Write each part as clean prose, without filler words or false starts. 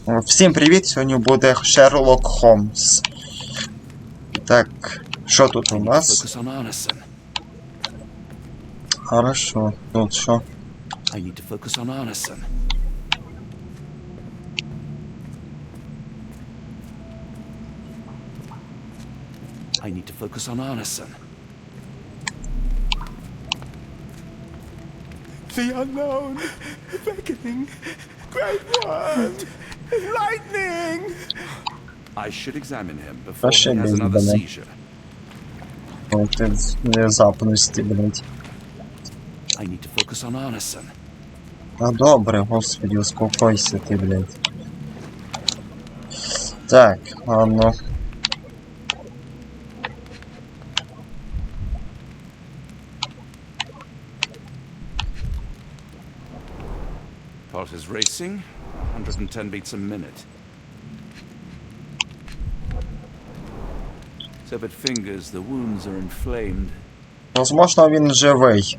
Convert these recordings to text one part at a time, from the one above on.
Всім привіт! Сьогодні буде Sherlock Holmes. Так, що тут у нас? Хорошо, тут що? I need to focus on АРНЕСОНа. I need to focus on АРНЕСОНа. The unknown, beckoning, great word, lightning. I should examine him before he has another seizure. О, ти внезапності, блядь. I need to focus on АРНЕСОНа. А добре, господи, успокойся ти, блядь. Так, ладно. Pulse is racing, 110 beats a minute. Severed fingers, the wounds are inflamed. Возможно, він живий.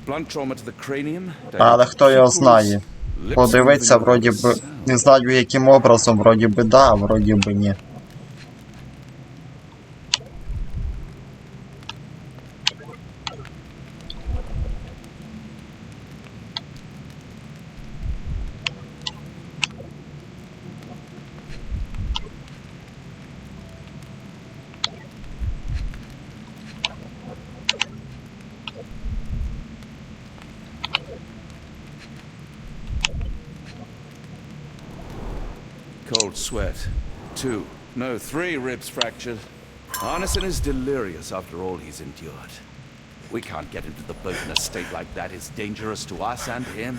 Blunt trauma to the cranium. Але хто його знає? Подивитися, вроді би, не знаю яким образом, вроді би да, вроді би ні. Cold sweat. 2, no, 3 ribs fractured. АРНЕСОН is delirious after all he's endured. We can't get into the boat in a state like that. It's dangerous to us and him.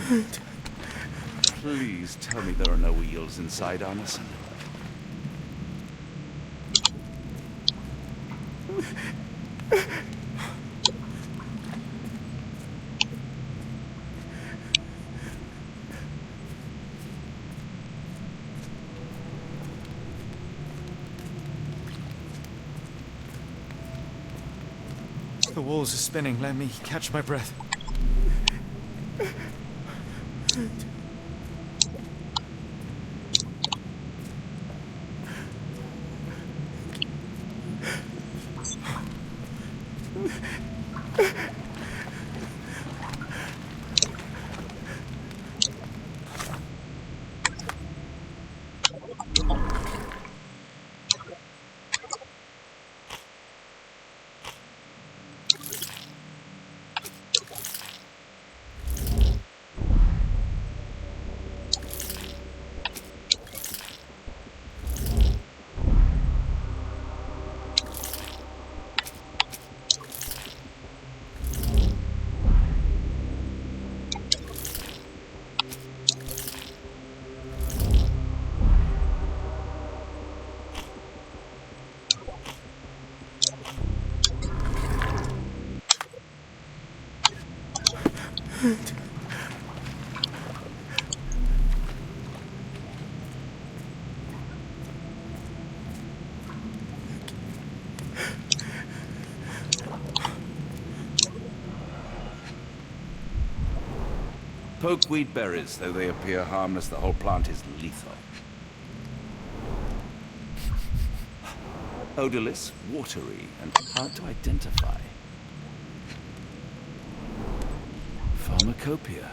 Please tell me there are no wheels inside АРНЕСОН. The walls are spinning. Let me catch my breath. Poke weed berries, though they appear harmless, the whole plant is lethal. Odorless, watery, and hard to identify. Pharmacopoeia,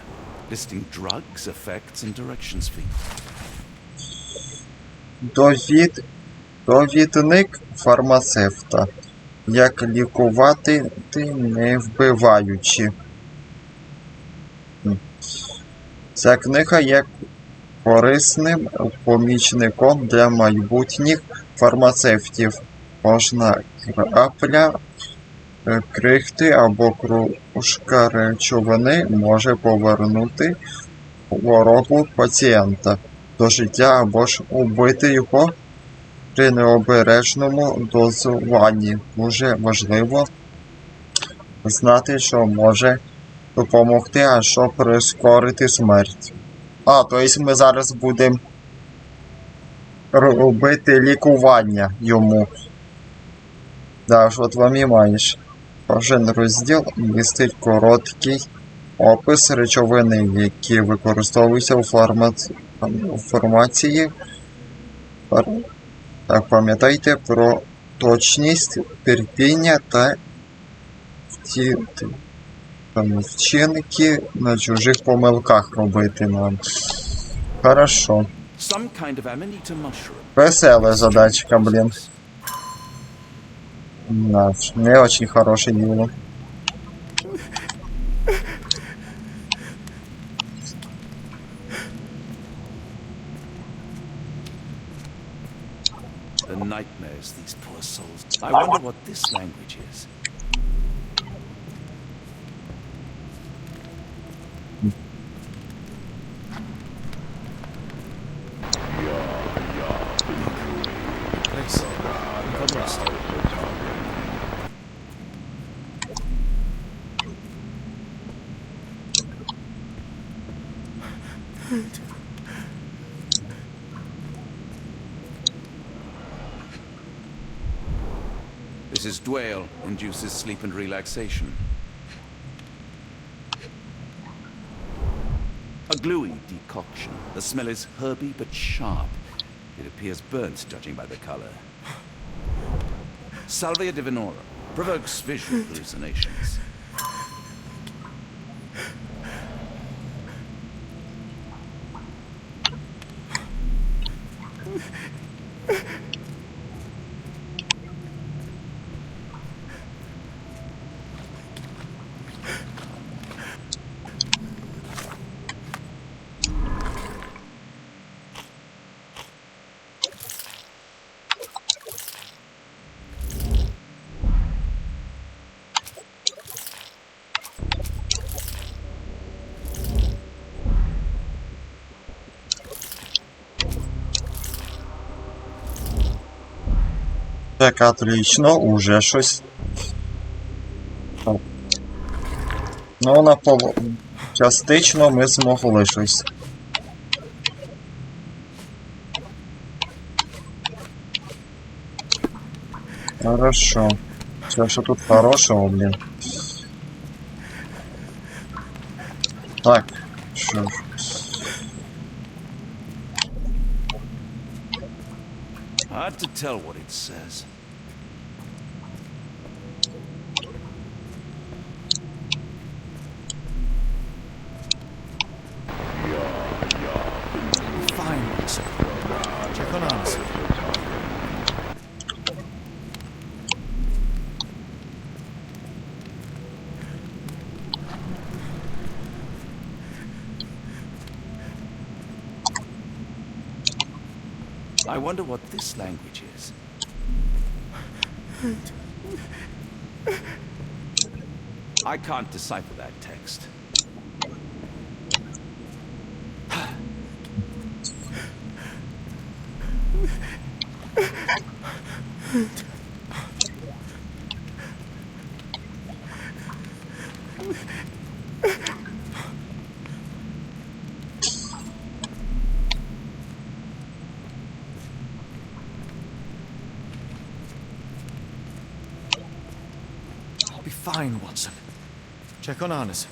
listing drugs, effects, and directions for you. Довідник фармацевта. Як лікувати, не вбиваючи. Ця книга є корисним помічником для майбутніх фармацевтів. Кожна крапля, крихти або кружка речовини може повернути хворобу пацієнта до життя або ж убити його при необережному дозуванні. Дуже важливо знати, що може допомогти, а що прискорити смерть. Тобто ми зараз будемо робити лікування йому. Да, от вам і маєш. Кожен розділ містить короткий Опис речовини, які використовуються у формації. Так, пам'ятайте про точність, терпіння та вчинки на чужих помилках робити нам. Хорошо. Some kind of amanita mushroom. Весела задачка, блин. Да, не очень хорошее дело. The nightmares, these poor souls. I wonder what this language is. Please, I'm lost. This is Dwale, induces sleep and relaxation. A gluey decoction. The smell is herby but sharp. It appears burnt, judging by the color. Salvia divinorum provokes visual hallucinations. Так, отлично, уже щось. Ну, частично ми змогли щось. Хорошо. Все, що тут хорошого, блін. Так, що ж. Hard to tell what it says. Fine, Watson. Check on Anderson. I wonder what this language is. I can't decipher that text. I'll be fine, Watson. Check on Anderson.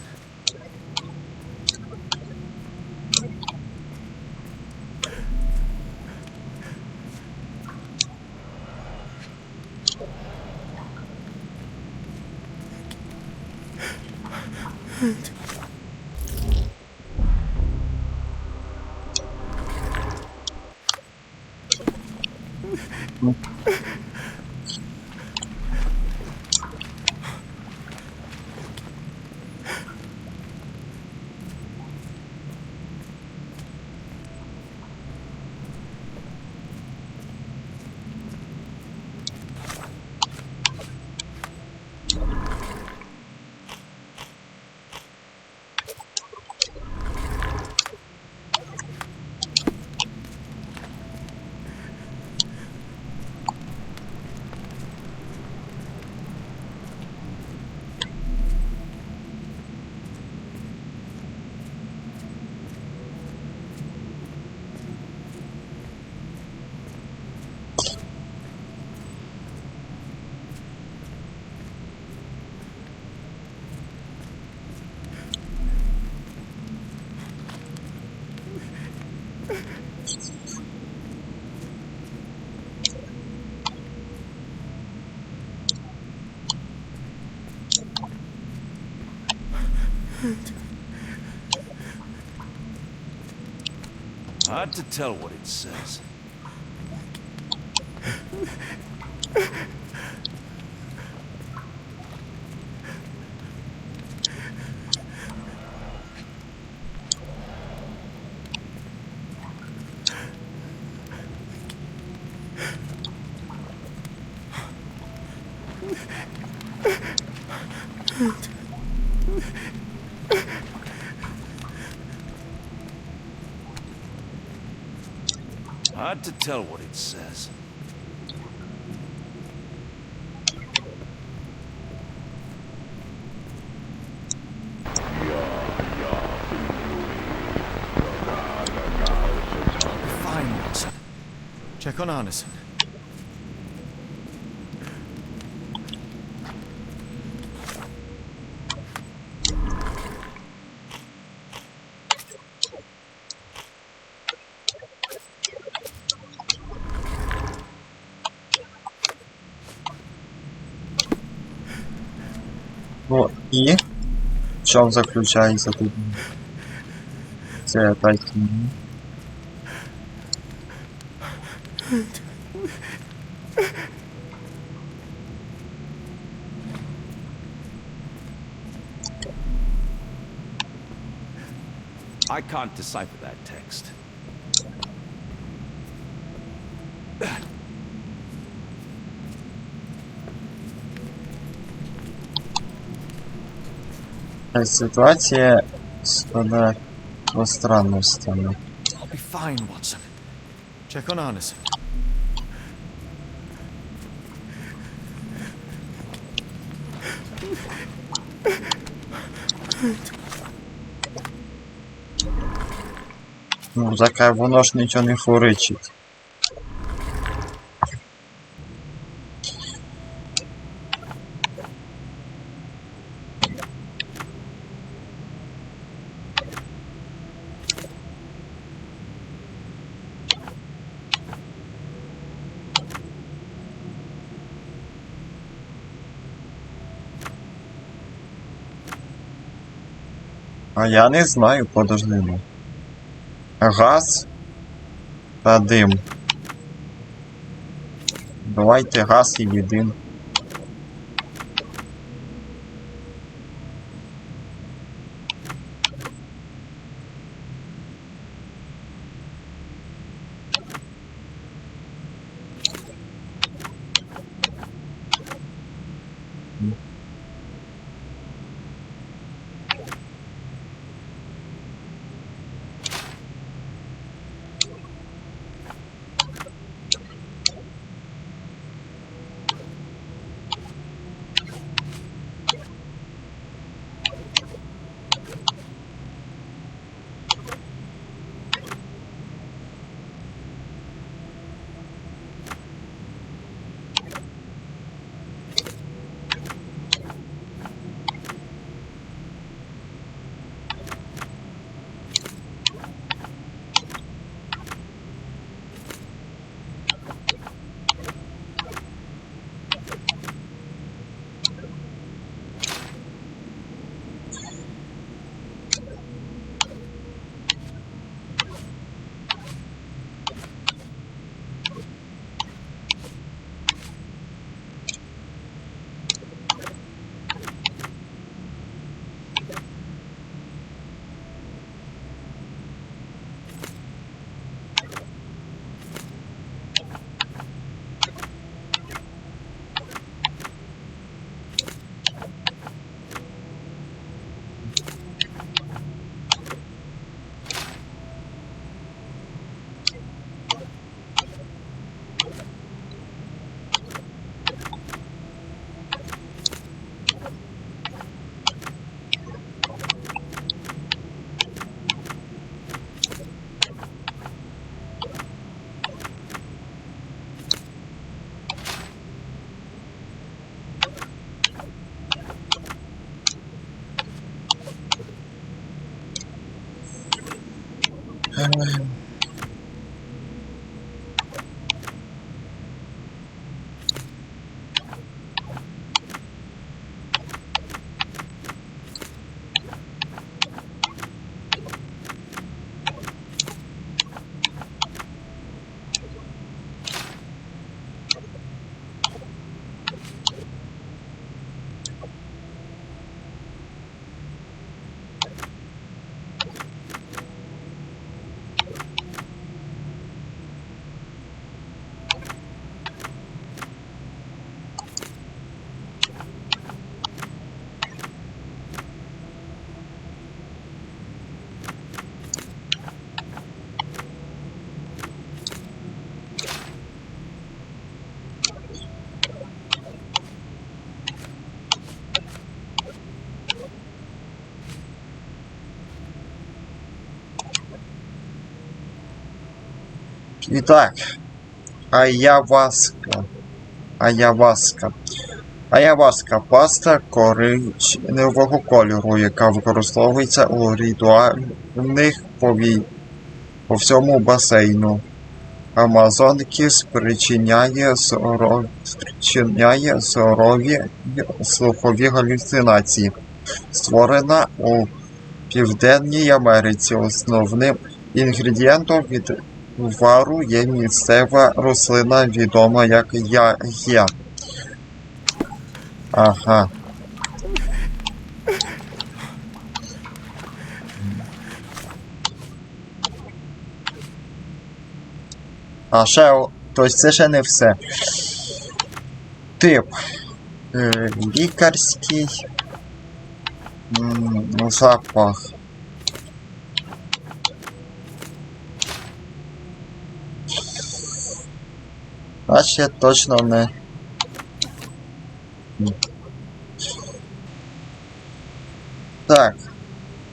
Hard to tell what it says. Hard to tell what it says. Fine, Watson. Check on Arneson. Ну і в чому заключається тут? Це опять. I can't decipher that text. Ситуація складає по странностями. I'll be fine, Watson. Check on Arneson. Ну, таке воно ж нічого не фуричить. А я не знаю, подожди. Ну. Газ та дим. Давайте газ і дим. І так. Аяваска. Аяваска. Аяваска паста коричневого кольору, яка використовується у ритуальних по всьому басейну Амазонки, спричиняє зорові слухові галюцинації. Створена у Південній Америці. Основним інгредієнтом відвару є місцева рослина, відома як яг'я. Ага. А ще, тобто це ще не все. Тип. Лікарський. Запах. А ще точно не. Так.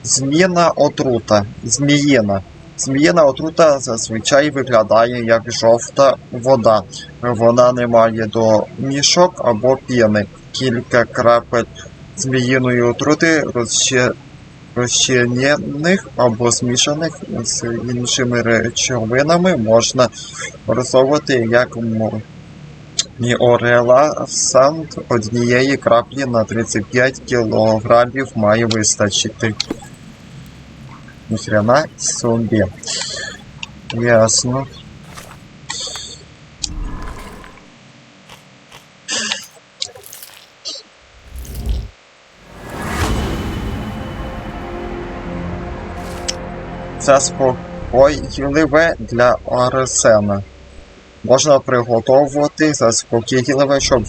Зміїна отрута. Зміїна. Зміїна отрута зазвичай виглядає як жовта вода. Вона не має домішок або піни. Кілька крапель зміїної отрути розчинених або змішаних з іншими речовинами можна використовувати як міорелаксант. Однієї краплі на 35 кг має вистачити. Ніхрена собі. Ясно. Це заспокійливе для Арсена. Можна приготовувати заспокійливе, щоб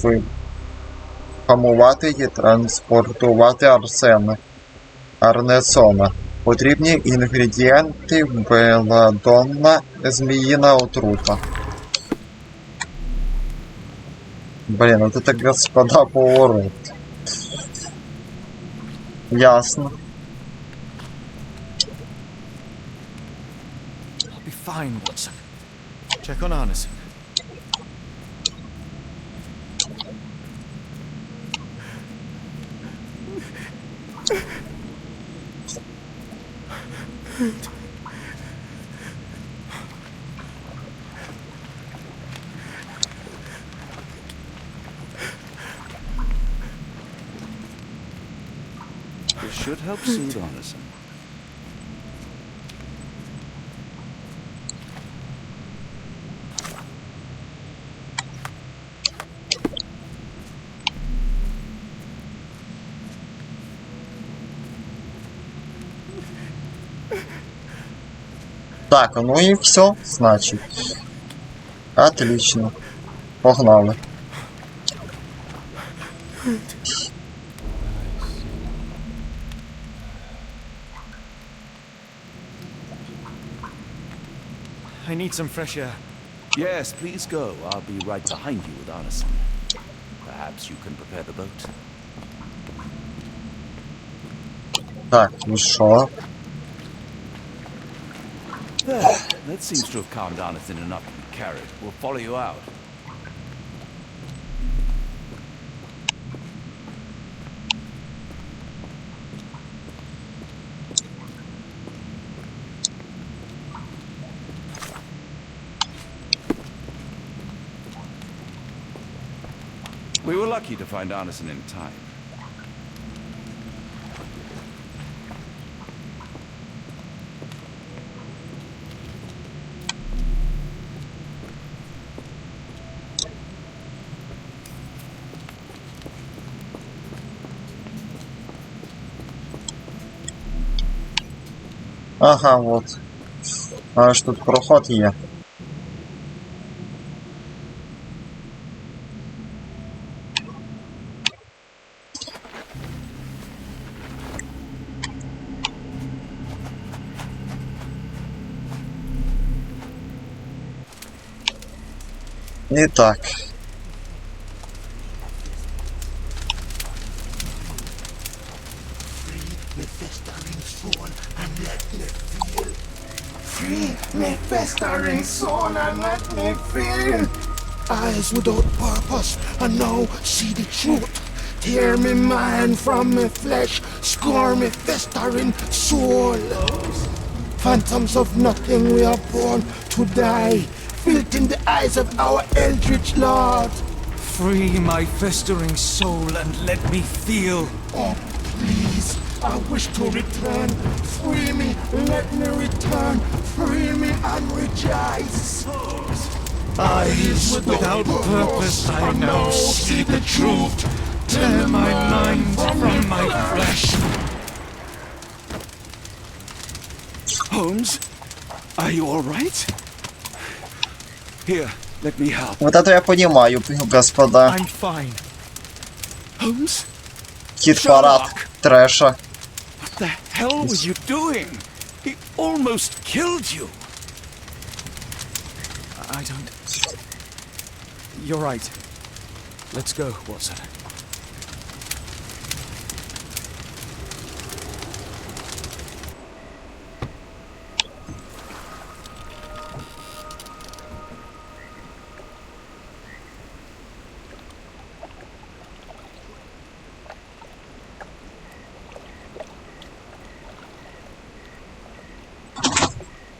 вгамувати і транспортувати АРНЕСОНа. Потрібні інгредієнти: беладонна, зміїна отрута. Блін, ну це господа поворот. Ясно. Be fine, Watson. Check on Arneson. This should help soothe Anderson. Так, ну и все, значит. Отлично. Погнали. I need some fresh air. Yes, please go. I'll be right behind you with Anderson. Perhaps you can prepare the boat. Так, ну що? There. That seems to have calmed Anderson enough to be carried. We'll follow you out. We were lucky to find Anderson in time. Ага, вот. Аж тут проход є. І так. Free me festering soul and let me feel. Eyes without purpose and now see the truth. Tear me mind from me flesh, score me festering soul. Phantoms of nothing, we are born to die, filth in the eyes of our eldritch lord. Free my festering soul and let me feel. Oh, please, I wish to return. Free me, let me return. Free me and rejoice. Eyes without purpose, I now see the truth. Tear my mind from my flesh. Holmes, are you all right? Here, let me help. Вот это я понимаю, господа. I'm fine. Holmes? Хит-парад трэша. What the hell were you doing? He almost killed you. I don't... You're right. Let's go, Watson.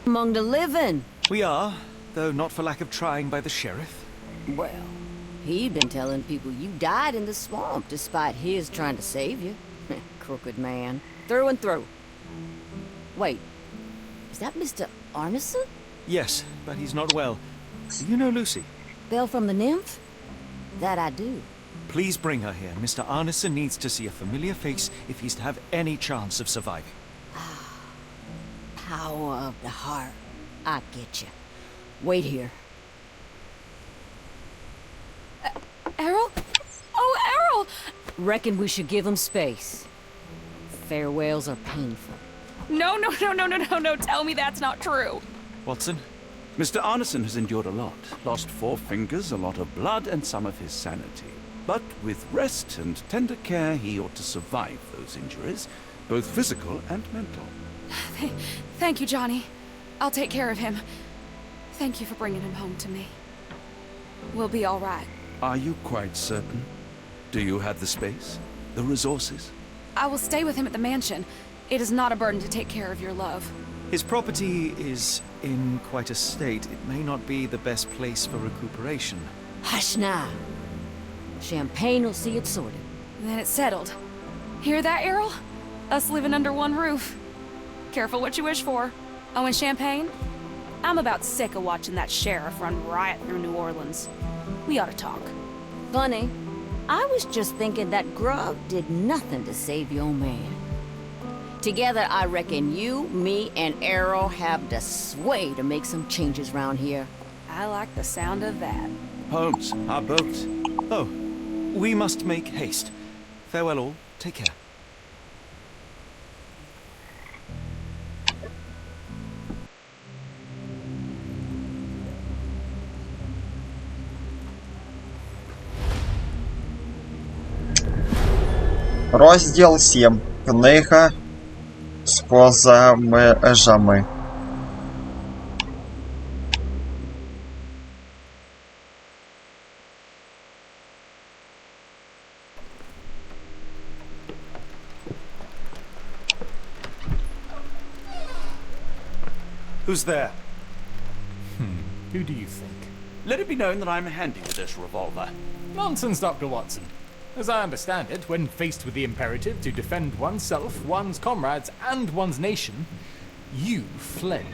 Among the living. We are, though not for lack of trying by the sheriff. Well, he'd been telling people you died in the swamp despite his trying to save you. Crooked man. Through and through. Wait, is that Mr. Arneson? Yes, but he's not well. Do you know Lucy? Belle from the Nymph? That I do. Please bring her here. Mr. Arneson needs to see a familiar face if he's to have any chance of surviving. Power of the heart. I get you. Wait here. Errol? Oh, Errol! Reckon we should give him space. Farewells are painful. No, tell me that's not true. Watson? Mr. Arneson has endured a lot. Lost 4 fingers, a lot of blood, and some of his sanity. But with rest and tender care, he ought to survive those injuries, both physical and mental. Thank you, Johnny. I'll take care of him. Thank you for bringing him home to me. We'll be all right. Are you quite certain? Do you have the space? The resources? I will stay with him at the mansion. It is not a burden to take care of your love. His property is in quite a state. It may not be the best place for recuperation. Hush now. Champagne will see it sorted. Then it's settled. Hear that, Errol? Us living under one roof. Careful what you wish for. Oh, and champagne? I'm about sick of watching that sheriff run riot through New Orleans. We ought to talk. Funny. I was just thinking that grub did nothing to save your man. Together, I reckon you, me, and Errol have the sway to make some changes round here. I like the sound of that. Holmes, our boat. Oh, we must make haste. Farewell all. Take care. Розділ 7. Книга з позамежами. Who's there? Who do you think? Let it be known that I'm handy with this revolver. Nonsense, Dr. Watson. As I understand it, when faced with the imperative to defend oneself, one's comrades, and one's nation, you fled.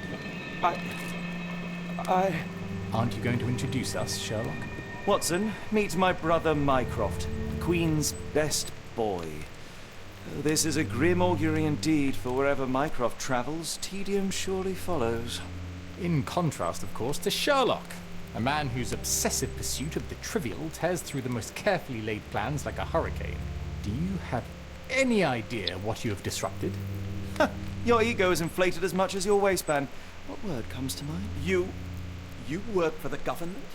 I... Aren't you going to introduce us, Sherlock? Watson, meet my brother Mycroft, the Queen's best boy. This is a grim augury indeed, for wherever Mycroft travels, tedium surely follows. In contrast, of course, to Sherlock, a man whose obsessive pursuit of the trivial tears through the most carefully laid plans like a hurricane. Do you have any idea what you have disrupted? Your ego is inflated as much as your waistband. What word comes to mind? You work for the government?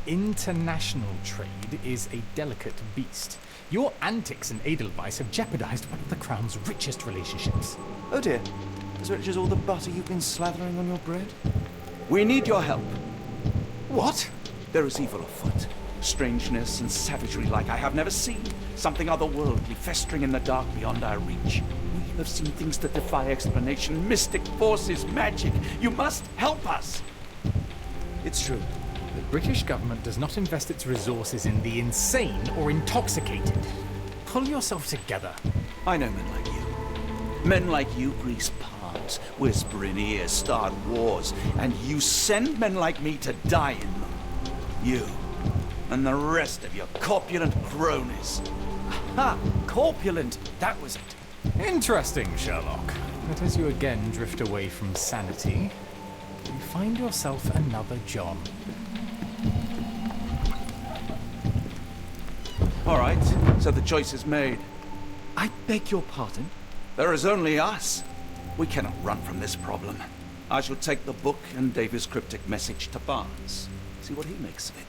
International trade is a delicate beast. Your antics and Edelweiss have jeopardized one of the Crown's richest relationships. Oh dear. as rich as all the butter you've been slathering on your bread? We need your help. What? There is evil afoot. Strangeness and savagery like I have never seen. Something otherworldly festering in the dark beyond our reach. We have seen things that defy explanation. Mystic forces, magic. You must help us. It's true. The British government does not invest its resources in the insane or intoxicated. Pull yourself together. I know men like you. Men like you grease palms, whisper in ears, start wars, and you send men like me to die in them. You and the rest of your corpulent cronies. Ha! Corpulent! That was it. Interesting, Sherlock. But as you again drift away from sanity, you find yourself another John. All right, so the choice is made. I beg your pardon? There is only us. We cannot run from this problem. I shall take the book and Davy's cryptic message to Barnes. See what he makes of it.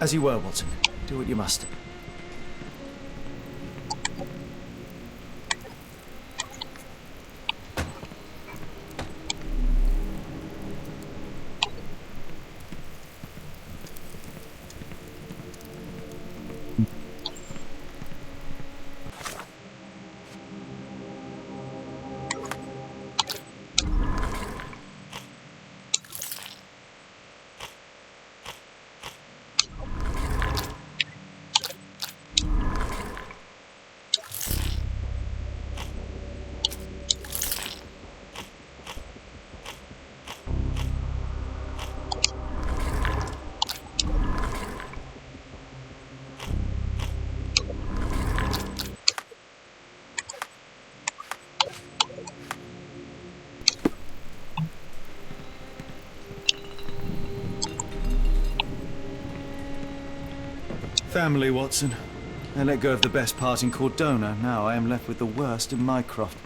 As you were, Watson. Do what you must. Family, Watson. I let go of the best part in Cordona. Now I am left with the worst in Mycroft.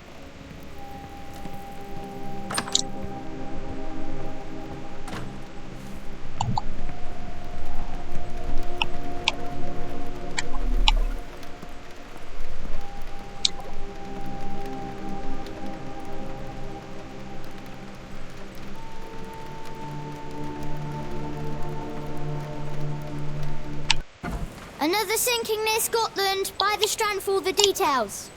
Another sinking near Scotland. By the Strand for all the details.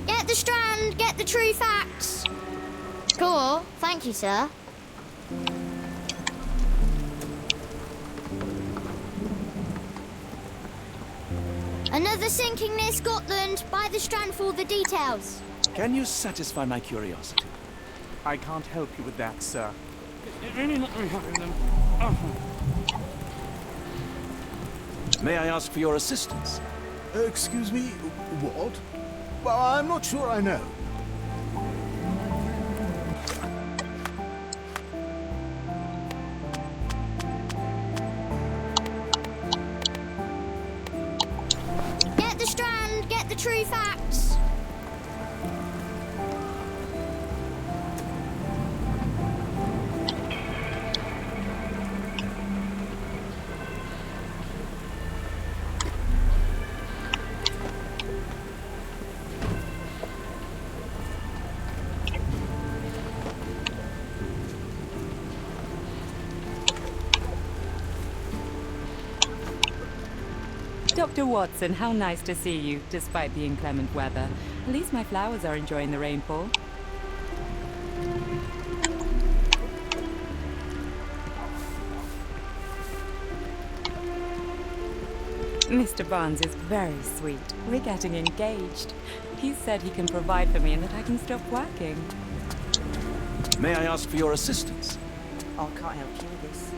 Get the Strand, get the true facts. Cool, thank you, sir. Another sinking near Scotland. By the Strand for all the details. Can you satisfy my curiosity? I can't help you with that, sir. May I ask for your assistance? Excuse me, what? Well, I'm not sure I know. Get the Strand, get the true facts. Dr. Watson, how nice to see you, despite the inclement weather. At least my flowers are enjoying the rainfall. Mr. Barnes is very sweet. We're getting engaged. He said he can provide for me and that I can stop working. May I ask for your assistance? I can't help you with this.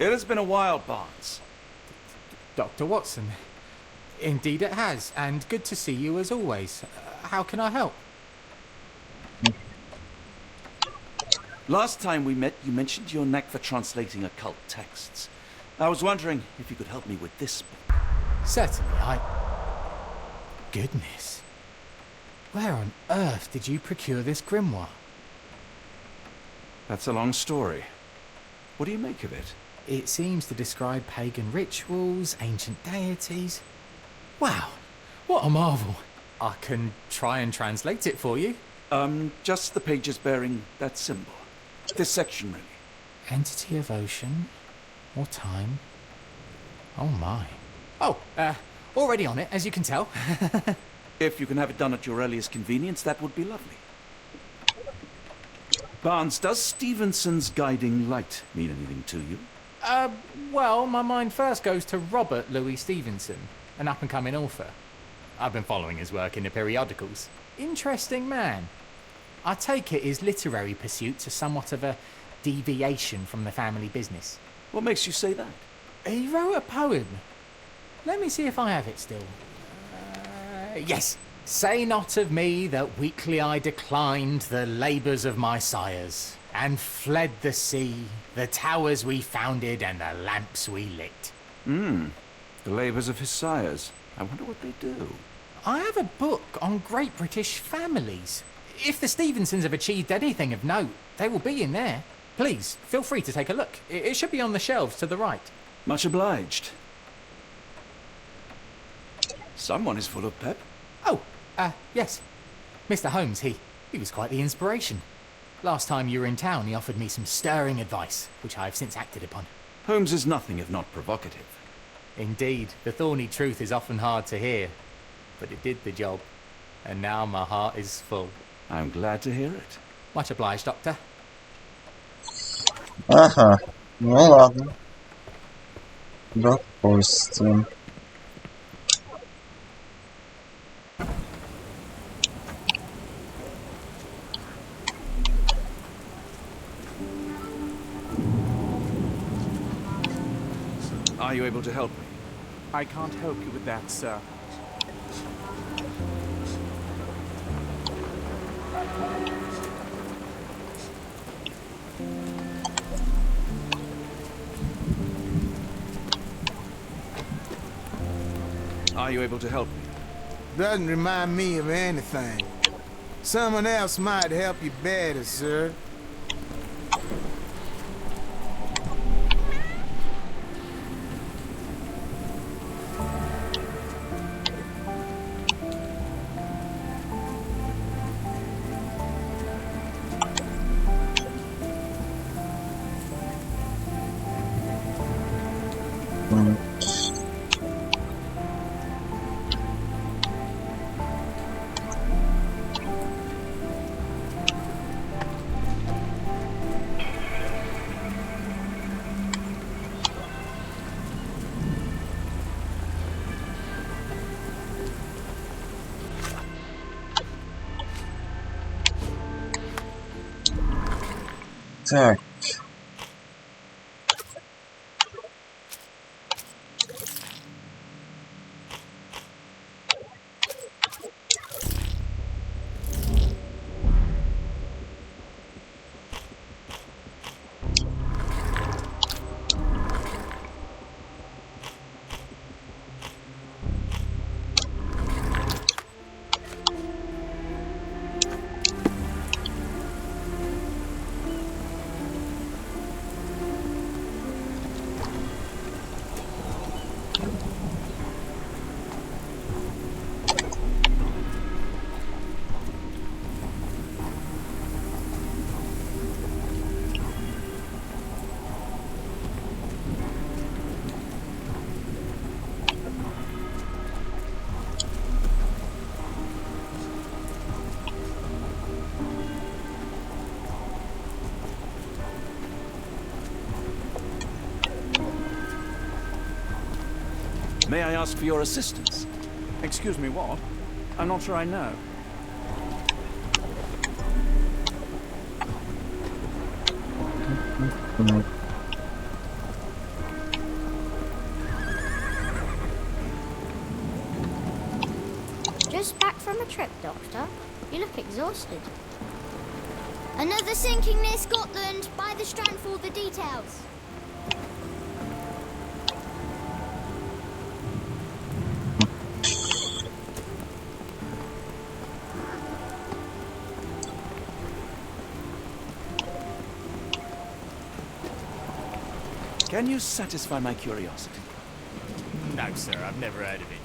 It has been a while, Barnes. Dr. Watson. Indeed it has, and good to see you as always. How can I help? Last time we met, you mentioned your knack for translating occult texts. I was wondering if you could help me with this book. Certainly, Goodness. Where on earth did you procure this grimoire? That's a long story. What do you make of it? It seems to describe pagan rituals, ancient deities. Wow, what a marvel. I can try and translate it for you. Just the pages bearing that symbol. This section, really. Entity of ocean or time. Oh my. Oh, already on it, as you can tell. If you can have it done at your earliest convenience, that would be lovely. Barnes, does Stevenson's guiding light mean anything to you? Well, my mind first goes to Robert Louis Stevenson, an up-and-coming author. I've been following his work in the periodicals. Interesting man. I take it his literary pursuits are somewhat of a deviation from the family business. What makes you say that? He wrote a poem. Let me see if I have it still. Yes. Say not of me that weakly I declined the labours of my sires, and fled the sea, the towers we founded, and the lamps we lit. The labours of his sires. I wonder what they do. I have a book on great British families. If the Stevensons have achieved anything of note, they will be in there. Please, feel free to take a look. It should be on the shelves to the right. Much obliged. Someone is full of pep. Oh, yes. Mr. Holmes, he was quite the inspiration. Last time you were in town, he offered me some stirring advice, which I have since acted upon. Holmes is nothing if not provocative. Indeed, the thorny truth is often hard to hear, but it did the job, and now my heart is full. I'm glad to hear it. Much obliged, Doctor. Ага, ну ладно. Допустим. Are you able to help me? I can't help you with that, sir. Are you able to help me? Doesn't remind me of anything. Someone else might help you better, sir. Так. May I ask for your assistance? Excuse me, what? I'm not sure I know. Just back from a trip, Doctor. You look exhausted. Another sinking near Scotland. By the strand for all the details. Can you satisfy my curiosity? No, sir, I've never heard of it.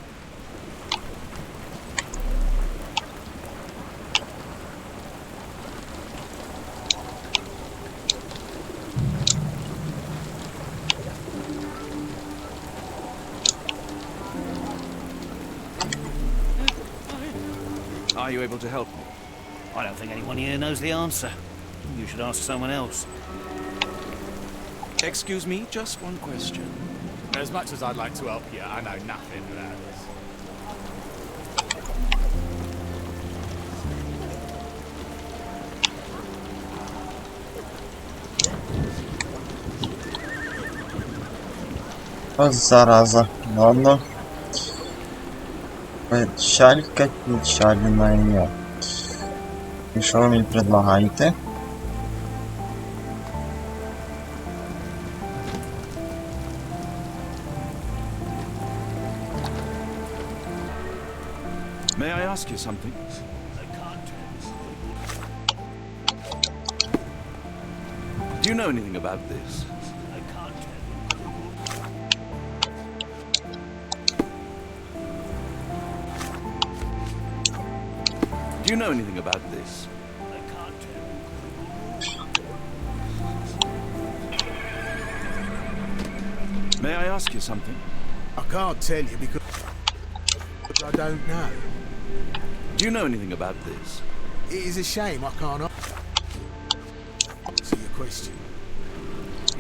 Are you able to help me? I don't think anyone here knows the answer. You should ask someone else. Excuse me, just one question. As much as I'd like to help you, I know nothing about this. От зараза. Ладно. Печалька печальная. І що ви мені предлагаєте? May I ask you something? Do you know anything about this? Do you know anything about this? May I ask you something? I can't tell you because I don't know. Do you know anything about this? It is a shame I can't answer your question.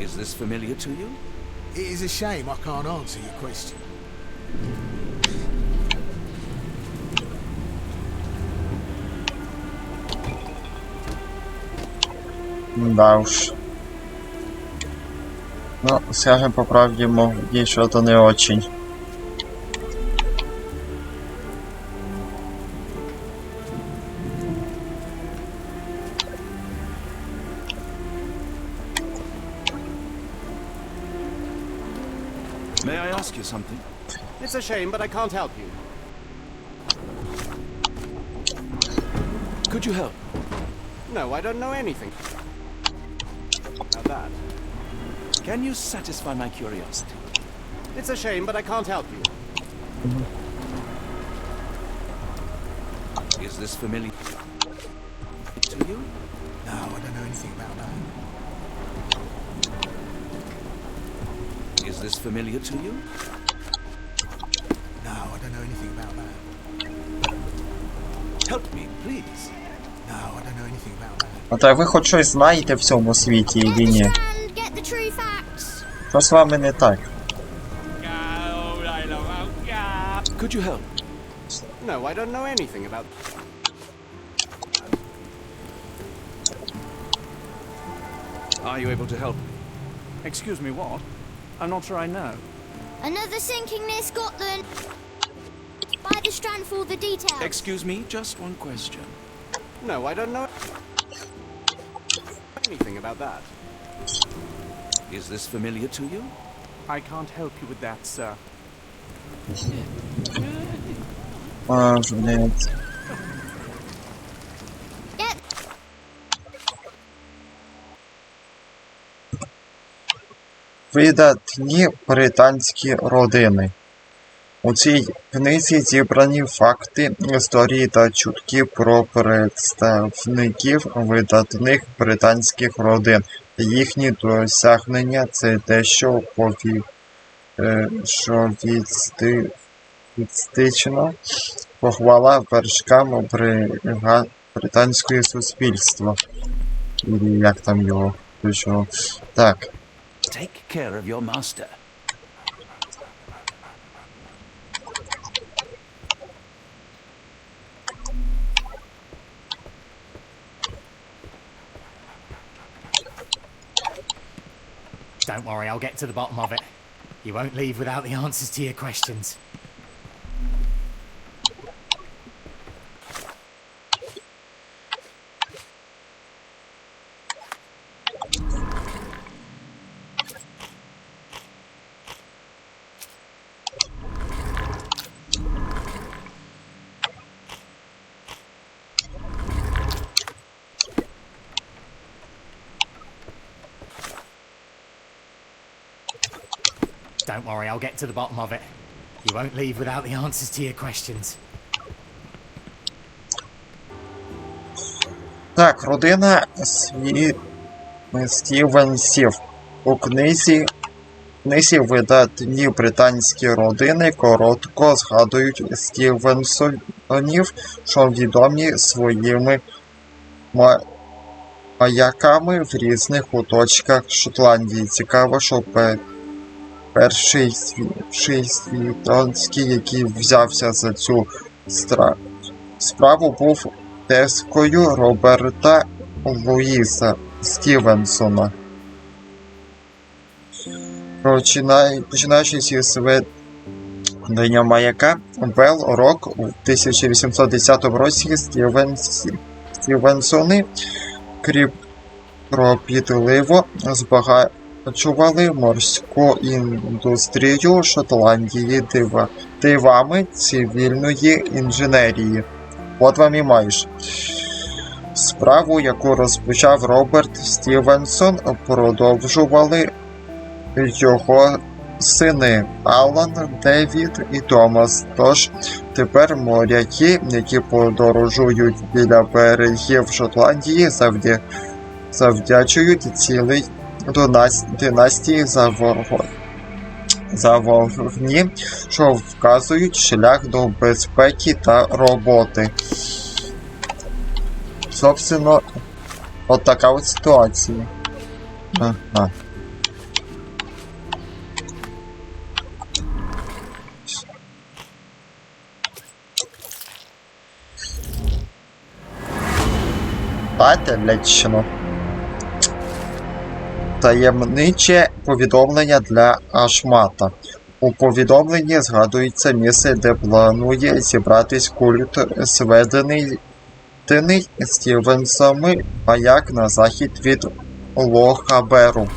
Is this familiar to you? It is a shame I can't answer your question. Да уж. Ну, скажем по правде, ей что-то не очень. May I ask you something? It's a shame, but I can't help you. Could you help? No, I don't know anything about that. Can you satisfy my curiosity? It's a shame, but I can't help you. Is this familiar to you? No, I don't know anything about that. Is this familiar to you? No, I don't know anything about that. Help me, please. No, I don't know anything about that. А то ви хоч щось знаєте в цьому світі, Get і the ні? strand. Get the true facts. Що з вами не так? Could you help? No, I don't know anything about... Are you able to help me? Excuse me, what? I'm not sure I know. Another sinking near Scotland. By the strand for all the details. Excuse me, just one question. No, I don't know anything about that. Is this familiar to you? I can't help you with that, sir. Блін. Get Видатні британські родини. У цій книзі зібрані факти, історії та чутки про представників видатних британських родин. Їхні досягнення – це те, що відстично похвала вершкам британського суспільства. Или як там його пишу. Так. Take care of your master. Don't worry, I'll get to the bottom of it. You won't leave without the answers to your questions. Don't worry, I'll get to the bottom of it. You won't leave without the answers to your questions. Так, родина Стівенсів. У книзі видатні британські родини коротко згадують Стівенсонів, що відомі своїми маяками в різних куточках Шотландії. Цікаво, що перший світонський, який взявся за цю справу, був тезкою Роберта Луїса Стівенсона. Починаючи зі сведення маяка Белл Рок у 1810 році Стівенсони кропітливо збагачували морську індустрію Шотландії дивами цивільної інженерії. От вам і маєш. Справу, яку розпочав Роберт Стівенсон, продовжували його сини Алан, Девід і Томас. Тож тепер моряки, які подорожують біля берегів Шотландії, завдячують цілій династії завогні, що вказують шлях до безпеки та роботи. Собственно, от така от ситуація. Ага. Лячно. Таємниче повідомлення для Ашмата. У повідомленні згадується місце, де планує зібратись культ зведений Стівенсами маяк на захід від Лохаберу.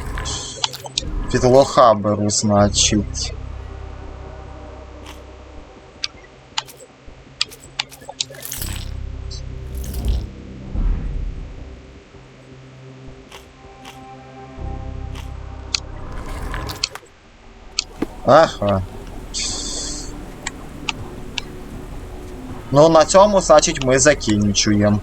Від Лохаберу, значить. Ага. Ну, на цьому, значить, ми закінчуємо.